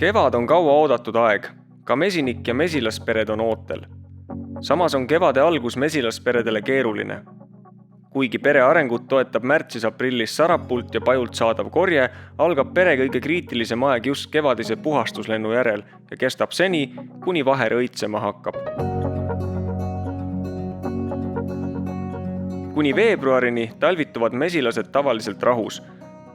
Kevad on kaua oodatud aeg, ka mesinik ja mesilaspered on ootel. Samas on kevade algus mesilasperedele keeruline. Kuigi pere arengut toetab märtsis-aprillis sarapult ja pajult saadav korje, algab pere kõige kriitilisem aeg just kevadise puhastuslennu järel ja kestab seni, kuni vaher õitsema hakkab. Kuni veebruarini talvituvad mesilased tavaliselt rahus.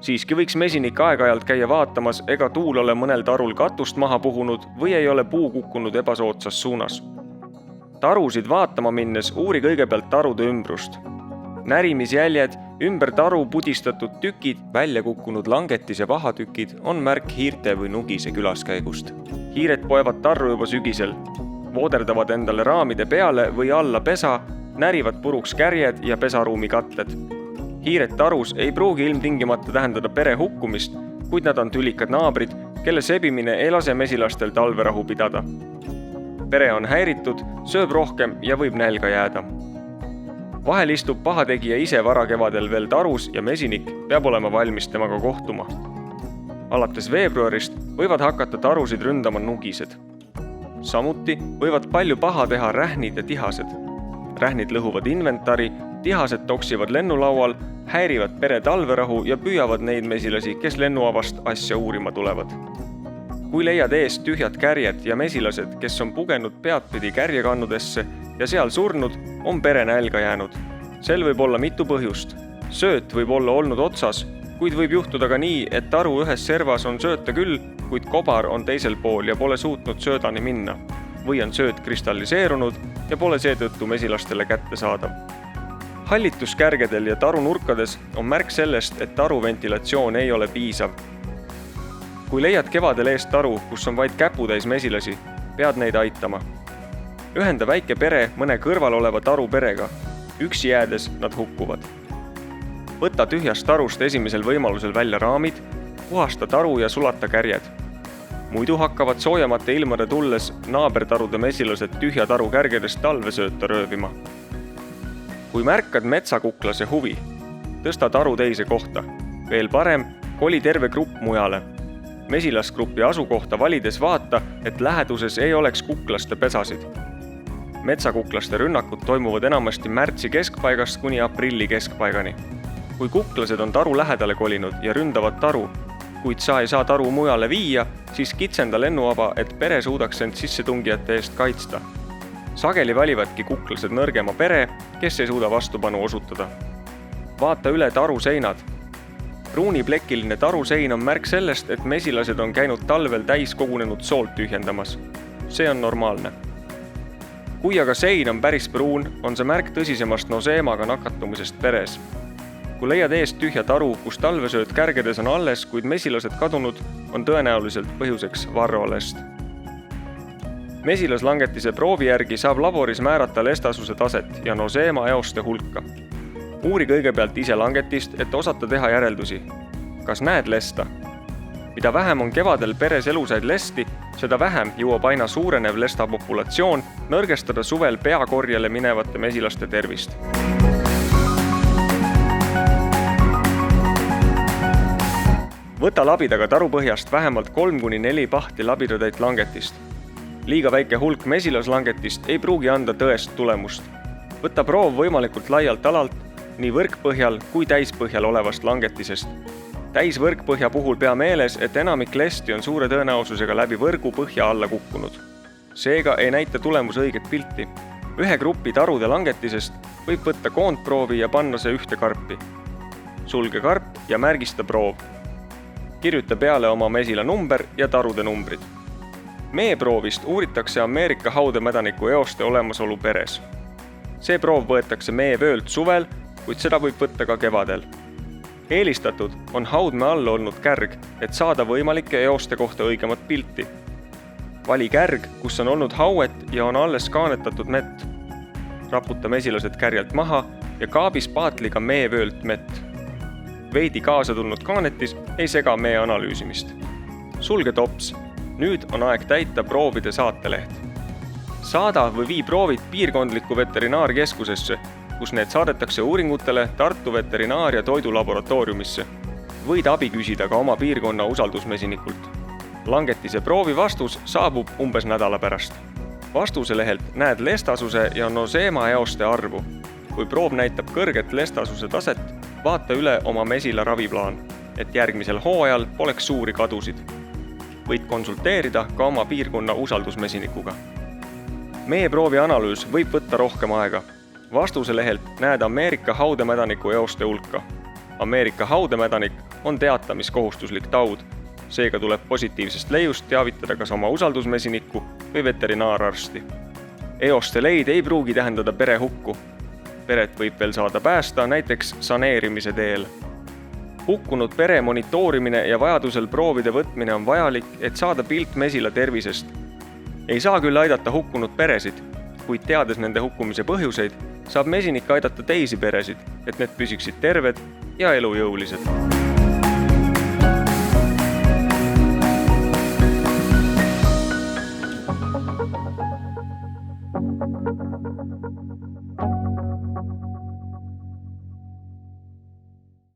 Siiski võiks mesinik aeg-ajalt käia vaatamas, ega tuul ole mõnel tarul katust maha puhunud või ei ole puu kukkunud ebasoodsas suunas. Tarusid vaatama minnes uuri kõigepealt tarude ümbrust. Närimisjäljed, ümber taru pudistatud tükid, välja kukkunud langetis ja vahatükid on märk hiirte või nugise külaskäigust. Hiired poevad tarru juba sügisel, vooderdavad endale raamide peale või alla pesa, närivad puruks kärjed ja pesaruumi katted. Hiired tarus ei pruugi ilmtingimata tähendada pere hukkumist, kuid nad on tülikad naabrid, kelle sebimine ei lase mesilastel talverahu pidada. Pere on häiritud, sööb rohkem ja võib nälga jääda. Vahel istub pahategija ise varakevadel veel tarus ja mesinik peab olema valmis temaga kohtuma. Alates veebruarist võivad hakata tarusid ründama nugised. Samuti võivad palju paha teha rähnid ja tihased. Rähnid lõhuvad inventari, tihased toksivad lennulaual, häirivad pere talverahu ja püüavad neid mesilasi, kes lennuavast asja uurima tulevad. Kui leiad eest tühjad kärjed ja mesilased, kes on pugenud peadpidi kärjekannudesse ja seal surnud, on pere nälga jäänud. Sel võib olla mitu põhjust. Sööt võib olla olnud otsas, kuid võib juhtuda ka nii, et taru ühes servas on sööta küll, kuid kobar on teisel pool ja pole suutnud söödani minna. Või on sööt kristalliseerunud ja pole seetõttu mesilastele kätte saadav. Hallitus kärgedel ja taru nurkades on märk sellest, et taru ventilatsioon ei ole piisav. Kui leiad kevadel eest taru, kus on vaid käputäis mesilasi, pead neid aitama. Ühenda väike pere mõne kõrval oleva taru perega. Üksi jäädes nad hukkuvad. Võta tühjast tarust esimesel võimalusel välja raamid, puhasta taru ja sulata kärjed. Muidu hakkavad soojamate ilmade tulles naabertarude mesilased tühja taru kärgedest talvesööta röövima. Kui märkad metsakuklase huvi, tõsta taru teise kohta. Veel parem, koli terve grupp mujale. Mesilasgrupi asukohta valides vaata, et läheduses ei oleks kuklaste pesasid. Metsakuklaste rünnakud toimuvad enamasti märtsi keskpaigast kuni aprilli keskpaigani. Kui kuklased on taru lähedale kolinud ja ründavad taru, kuid sa ei saa taru mujale viia, siis kitsenda lennuaba, et pere suudaks end sissetungijate eest kaitsta. Sageli valivadki kuklased nõrgema pere, kes ei suuda vastupanu osutada. Vaata üle taru seinad. Pruuniplekiline tarusein on märk sellest, et mesilased on käinud talvel täis kogunenud soolt tühjendamas. See on normaalne. Kui aga sein on päris pruun, on see märk tõsisemast noseemaga nakatumisest peres. Kui leiad eest tühja taru, kus talvesööt kärgedes on alles, kuid mesilased kadunud, on tõenäoliselt põhjuseks varroalest. Mesilaslangetise proovi järgi saab laboris määrata lestasuse taset ja noseema eoste hulka. Uuri kõigepealt ise langetist, et osata teha järeldusi. Kas näed lesta? Mida vähem on kevadel peres elusaid lesti, seda vähem jõuab aina suurenev lesta populatsioon nõrgestada suvel peakorjele minevate mesilaste tervist. Võta labidaga tarupõhjast vähemalt 3-4 pahti labidatäit langetist. Liiga väike hulk mesilaslangetist ei pruugi anda tõest tulemust. Võta proov võimalikult laialt alalt, nii võrkpõhjal kui täispõhjal olevast langetisest. Täisvõrkpõhja puhul pea meeles, et enamik lesti on suure tõenäosusega läbi võrgu põhja alla kukkunud. Seega ei näita tulemus õiget pilti. Ühe grupi tarude langetisest võib võtta koondproovi ja panna see ühte karpi. Sulge karp ja märgista proov. Kirjuta peale oma mesila number ja tarude numbrid. Meeproovist uuritakse Ameerika haudemädaniku eoste olemasolu peres. See proov võetakse meevöölt suvel, kuid seda võib võtta ka kevadel. Eelistatud on haudme all olnud kärg, et saada võimalike eoste kohta õigemat pilti. Vali kärg, kus on olnud hauet ja on alles kaanetatud mett. Raputa mesilased kärjelt maha ja kaabis paatliga meevöölt mett. Veidi kaasa tulnud kaanetis ei sega mee analüüsimist. Sulge tops. Nüüd on aeg täita proovide saateleht. Saada või vii proovid piirkondliku veterinaarkeskusesse, kus need saadetakse uuringutele Tartu veterinaar- ja toidulaboratooriumisse. Võid abi küsida ka oma piirkonna usaldusmesinikult. Langetise proovi vastus saabub umbes nädala pärast. Vastuse lehelt näed lestasuse ja noseema eoste arvu. Kui proov näitab kõrget lestasuse taset, vaata üle oma mesila raviplaan, et järgmisel hooajal poleks suuri kadusid. Võid konsulteerida ka oma piirkonna usaldusmesinikuga. Meeproovi analüüs võib võtta rohkem aega. Vastuse lehelt näed Ameerika haudemädaniku eoste hulka. Ameerika haudemädanik on teatamiskohustuslik taud, seega tuleb positiivsest leiust teavitada kas oma usaldusmesinikku või veterinaararsti. Eoste leid ei pruugi tähendada pere hukku. Peret võib veel saada päästa näiteks saneerimise teel. Hukkunud pere monitoorimine ja vajadusel proovide võtmine on vajalik, et saada pilt mesila tervisest. Ei saa küll aidata hukkunud peresid, kuid teades nende hukkumise põhjuseid, saab mesinik aidata teisi peresid, et need püsiksid terved ja elujõulised.